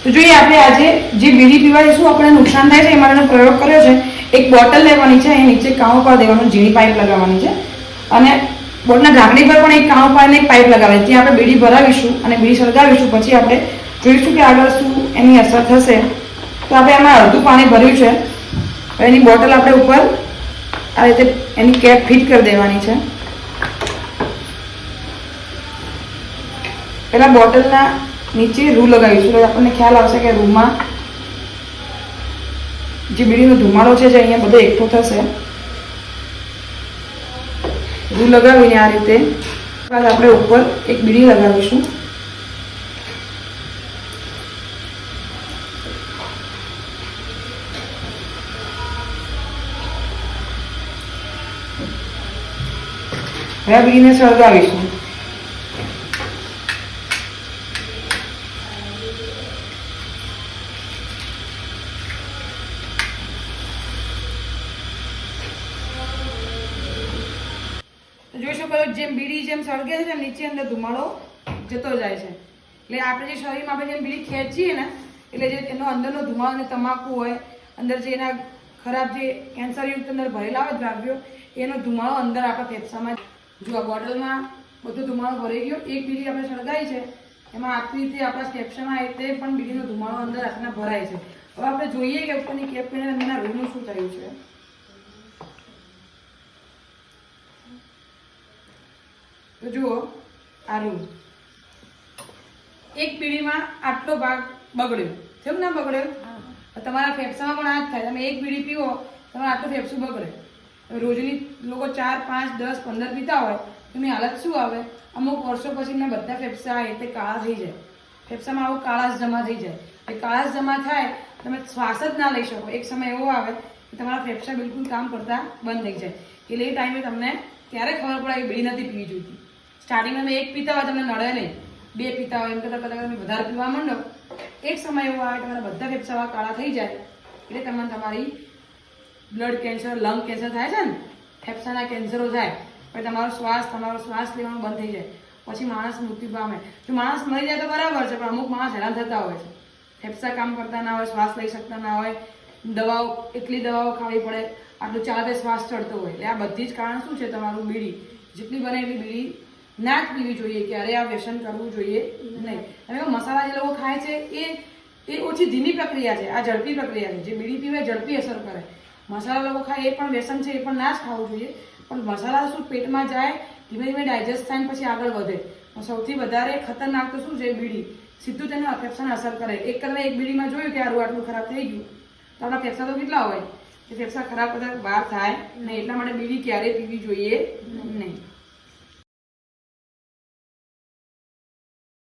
તો જોઈએ આપણે આજે જે બીડી પીવાથી શું આપણને નુકસાન થાય છે એ માટેનો પ્રયોગ કર્યો છે. એક બોટલ લેવાની છે, એ નીચે કાણું પર દેવાનું, ઝીણી પાઇપ લગાવવાની છે અને બોટલના ઢાંકણી પર પણ એક કાણું પાડીને એક પાઇપ લગાવવાની. ત્યાં આપણે બીડી ભરાવીશું અને બીડી સળગાવીશું. પછી આપણે જોઈશું કે આગળ શું એની અસર થશે. તો આપણે એમાં અડધું પાણી ભર્યું છે. એની બોટલ આપણે ઉપર આ રીતે એની કેપ ફિટ કરી દેવાની છે. પહેલાં બોટલના નીચે રૂ લગાવીશું એટલે આપણને ખ્યાલ આવશે કે રૂમાં જે બીડીનો ધુમાડો છે જે અહીંયા બધો એકઠો થશે. રૂ લગાવીને આ રીતે બાદ આપણે ઉપર એક બીડી લગાવીશું. હવે આ બીડીને સળગાવીશું. જોઈ શકો છો જેમ બીડી જેમ સળગે છે નીચે અંદર ધુમાડો જતો જાય છે. એટલે આપણે જે શરીરમાં આપણે જેમ બીડી ખેંચીએ ને એટલે જે એનો અંદરનો ધુમાડો અને તમાકુ હોય, અંદર જે એના ખરાબ જે કેન્સરયુક્ત અંદર ભરેલા હોય દ્રવ્યો, એનો ધુમાડો અંદર આપણા ફેફસામાં. જો આ બોટલમાં બધો ધુમાડો ભરાઈ ગયો. એક બીડી આપણે સળગાવી છે એમાં આખી રીતે આપણા ફેફસામાં આવી રીતે પણ બીડીનો ધુમાડો અંદર આટલા ભરાય છે. હવે આપણે જોઈએ કે ઉપરની કેપ કરીને અંદરના રૂમનું શું થયું છે. તો જુઓ આ રૂમ એક બીડીમાં આટલો ભાગ બગડ્યો. કેમ ના બગડ્યો? તમારા ફેફસામાં પણ આ જ થાય. તમે એક બીડી પીવો તમારે આટલું ફેફસું બગડે. રોજની લોકો 4, 5, 10, 15 પીતા હોય તો એની હાલત શું આવે? અમુક વર્ષો પછી એમના બધા ફેફસા તે કાળા થઈ જાય. ફેફસામાં આવું કાળાશ જમા થઈ જાય. એ કાળાશ જમા થાય તમે શ્વાસ જ ના લઈ શકો. એક સમય એવો આવે કે તમારા ફેફસા બિલકુલ કામ કરતા બંધ થઈ જાય. એટલે એ ટાઈમે તમને ત્યારે ખબર પડે કે બીડી નથી પીવી જોઈતી. સ્ટાર્ટિંગમાં તમે એક પીતા હોય તમને નડે નહીં, 2 પીતા હોય એમ કરતાં કદાચ તમે વધારે પીવા માંડો, એક સમય એવો આવે તમારા બધા ફેફસા કાળા થઈ જાય એટલે તમને તમારી બ્લડ કેન્સર, લંગ કેન્સર થાય છે ને, ફેફસાના કેન્સરો થાય. પછી તમારો શ્વાસ લેવાનું બંધ થઈ જાય. પછી માણસ મૃત્યુ પામે. જો માણસ મરી જાય તો બરાબર છે, પણ અમુક માણસ હેરાન થતા હોય છે. ફેફસા કામ કરતા ના હોય, શ્વાસ લઈ શકતા ના હોય, એટલી દવાઓ ખાવી પડે, આટલું ચાલતે શ્વાસ ચડતો હોય. એટલે આ બધી જ કારણ શું છે? તમારું બીડી. જેટલી બને એટલી બીડી ના જ પીવી જોઈએ. ક્યારે આ વ્યસન કરવું જોઈએ નહીં. હવે મસાલા જે લોકો ખાય છે એ ઓછી ધીમી પ્રક્રિયા છે, આ ઝડપી પ્રક્રિયા છે. જે બીડી પીવે ઝડપી અસર કરે. મસાલા લોકો ખાય એ પણ વ્યસન છે, એ પણ ના જ ખાવું જોઈએ. પણ મસાલા શું પેટમાં જાય, ધીમે ધીમે ડાયજેસ્ટ થાય પછી આગળ વધે. સૌથી વધારે ખતરનાક તો શું છે? બીડી. સીધું તેના ફેફસાને અસર કરે. એક બીડીમાં જોયું કે આ આટલું ખરાબ થઈ ગયું તો આપણા ફેફસા તો કેટલા હોય કે ફેફસા ખરાબ બધા બહાર થાય નહીં. એટલા માટે બીડી ક્યારેય પીવી જોઈએ નહીં.